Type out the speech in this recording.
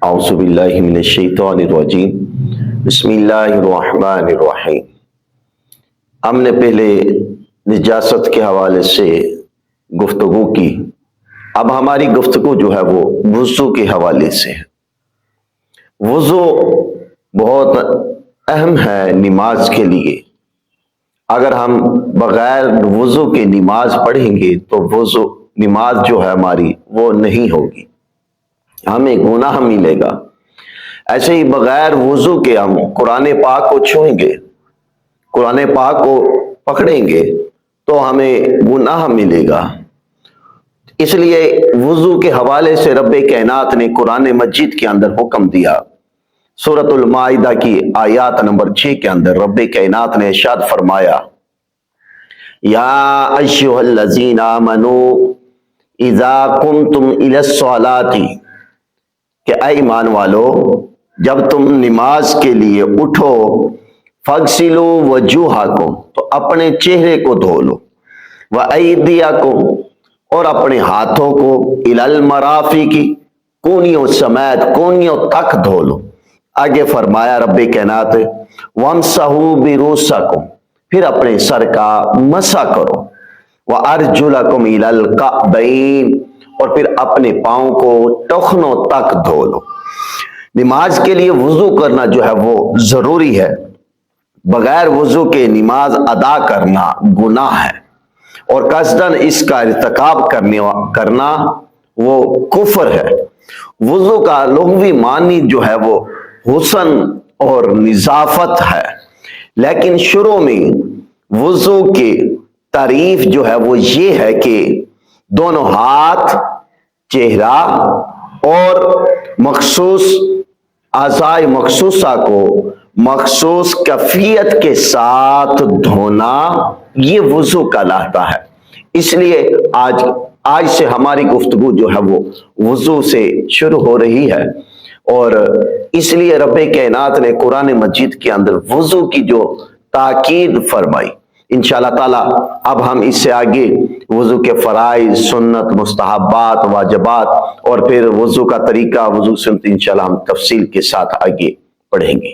اعوذ باللہ من الشیطان الرجیم بسم اللہ الرحمن الرحیم۔ ہم نے پہلے نجاست کے حوالے سے گفتگو کی، اب ہماری گفتگو جو ہے وہ وضو کے حوالے سے ہے۔ وضو بہت اہم ہے نماز کے لیے۔ اگر ہم بغیر وضو کے نماز پڑھیں گے تو نماز جو ہے ہماری وہ نہیں ہوگی، ہمیں گناہ ملے گا۔ ایسے ہی بغیر وضو کے ہم قرآن پاک کو چھوئیں گے، قرآن پاک کو پکڑیں گے تو ہمیں گناہ ملے گا۔ اس لیے وضو کے حوالے سے رب کائنات نے قرآن مجید کے اندر حکم دیا۔ سورۃ المائدہ کی آیات نمبر 6 کے اندر رب کائنات نے ارشاد فرمایا، یا ایھا الذین آمنوا اذا قمتم الی الصلاۃ، کہ اے ایمان والو جب تم نماز کے لیے اٹھو، فاغسلوا وجوہکم، تو اپنے چہرے کو دھو لو، وایدیکم، اور اپنے ہاتھوں کو، الی المرافق، کونیوں سمیت کونیوں تک دھو لو۔ آگے فرمایا رب کائنات، وامسحوا برؤوسکم، پھر اپنے سر کا مسح کرو، وارجلکم الی الکعبین، اور پھر اپنے پاؤں کو ٹخنوں تک دھو لو۔ نماز کے لیے وضو کرنا جو ہے وہ ضروری ہے۔ بغیر وضو کے نماز ادا کرنا گناہ ہے، اور قصداً اس کا ارتکاب کرنا وہ کفر ہے۔ وضو کا لغوی معنی جو ہے وہ حسن اور نظافت ہے، لیکن شروع میں وضو کی تعریف جو ہے وہ یہ ہے کہ دونوں ہاتھ، چہرہ اور مخصوص اعضاء مخصوصہ کو مخصوص کیفیت کے ساتھ دھونا، یہ وضو کہلاتا ہے۔ اس لیے آج سے ہماری گفتگو جو ہے وہ وضو سے شروع ہو رہی ہے، اور اس لیے رب کائنات نے قرآن مجید کے اندر وضو کی جو تاکید فرمائی۔ انشاءاللہ تعالی اب ہم اس سے آگے وضو کے فرائض، سنت، مستحبات، واجبات، اور پھر وضو کا طریقہ، وضو سنت، انشاءاللہ ہم تفصیل کے ساتھ آگے پڑھیں گے۔